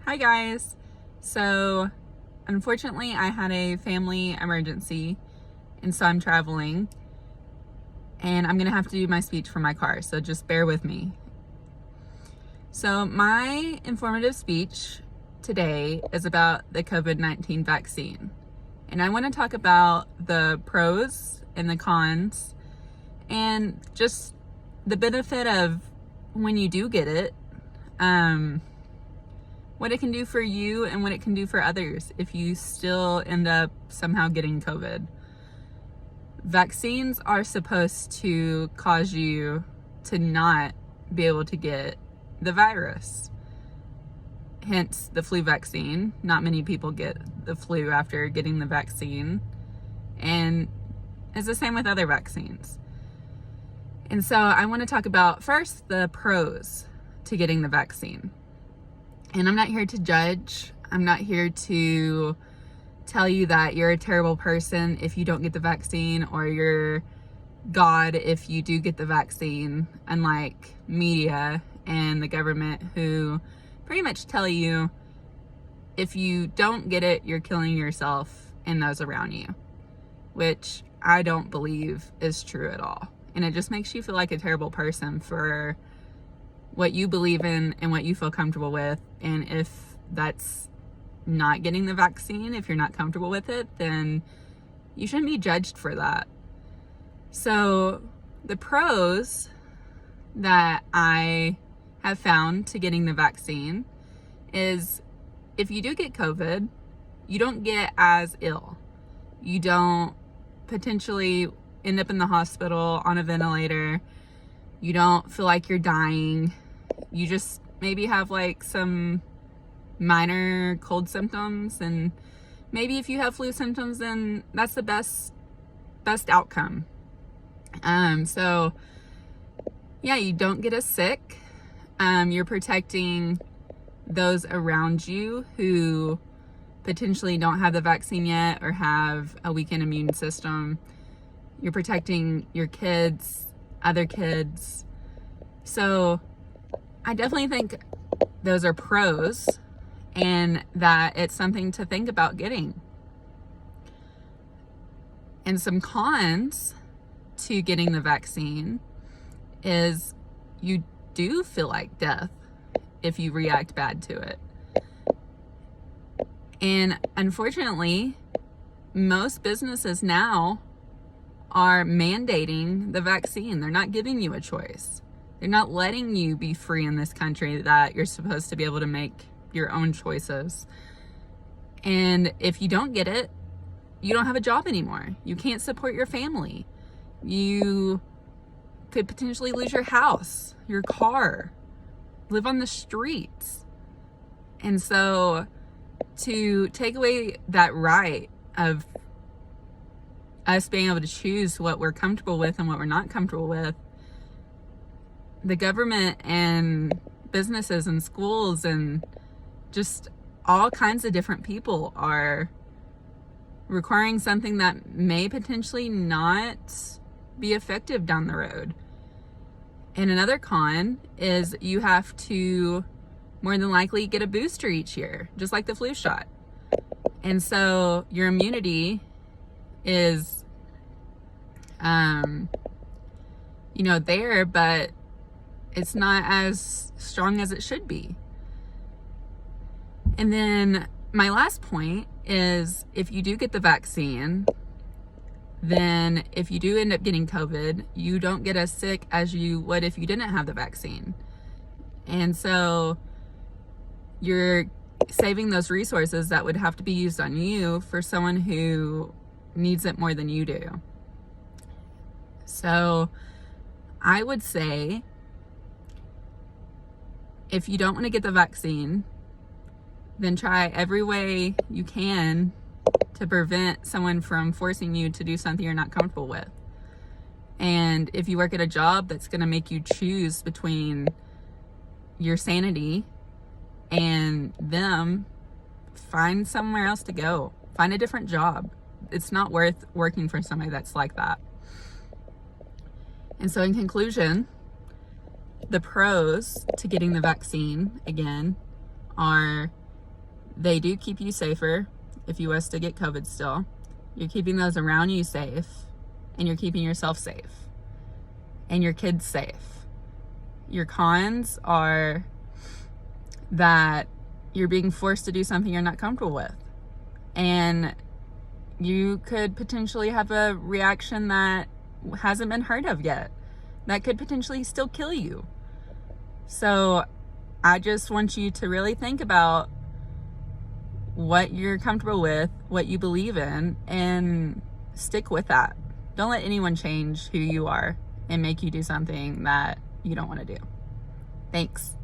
Hi guys. So unfortunately I had a family emergency and so I'm traveling and I'm gonna have to do my speech from my car, so just bear with me. So my informative speech today is about the COVID-19 vaccine, and I want to talk about the pros and the cons and just the benefit of when you do get it, what it can do for you and what it can do for others if you still end up somehow getting COVID. Vaccines are supposed to cause you to not be able to get the virus. Hence the flu vaccine. Not many people get the flu after getting the vaccine. And it's the same with other vaccines. And so I want to talk about first the pros to getting the vaccine. And I'm not here to judge. I'm not here to tell you that you're a terrible person if you don't get the vaccine, or you're God if you do get the vaccine, unlike media and the government, who pretty much tell you if you don't get it, you're killing yourself and those around you, which I don't believe is true at all. And it just makes you feel like a terrible person for what you believe in and what you feel comfortable with. And if that's not getting the vaccine, if you're not comfortable with it, then you shouldn't be judged for that. So the pros that I have found to getting the vaccine is, if you do get COVID, you don't get as ill. You don't potentially end up in the hospital on a ventilator. You don't feel like you're dying. You just maybe have like some minor cold symptoms, and maybe if you have flu symptoms, then that's the best outcome. So yeah, you don't get as sick. You're protecting those around you who potentially don't have the vaccine yet or have a weakened immune system. You're protecting your kids, other kids. So I definitely think those are pros, and that it's something to think about getting. And some cons to getting the vaccine is you do feel like death if you react bad to it. And unfortunately, most businesses now are mandating the vaccine. They're not giving you a choice. They're not letting you be free in this country, that you're supposed to be able to make your own choices. And if you don't get it, you don't have a job anymore. You can't support your family. You could potentially lose your house, your car, live on the streets. And so to take away that right of us being able to choose what we're comfortable with and what we're not comfortable with, the government and businesses and schools and just all kinds of different people are requiring something that may potentially not be effective down the road. And another con is you have to more than likely get a booster each year, just like the flu shot. And so your immunity is, there, but it's not as strong as it should be. And then my last point is, if you do get the vaccine, then if you do end up getting COVID, you don't get as sick as you would if you didn't have the vaccine. And so you're saving those resources that would have to be used on you for someone who needs it more than you do. So I would say, if you don't want to get the vaccine, then try every way you can to prevent someone from forcing you to do something you're not comfortable with. And if you work at a job that's going to make you choose between your sanity and them, find somewhere else to go. Find a different job. It's not worth working for somebody that's like that. And so in conclusion, the pros to getting the vaccine, again, are They do keep you safer if you was to get COVID still. You're keeping those around you safe, and you're keeping yourself safe, and your kids safe. Your cons are that you're being forced to do something you're not comfortable with, and you could potentially have a reaction that hasn't been heard of yet that could potentially still kill you. So I just want you to really think about what you're comfortable with, what you believe in, and stick with that. Don't let anyone change who you are and make you do something that you don't want to do. Thanks.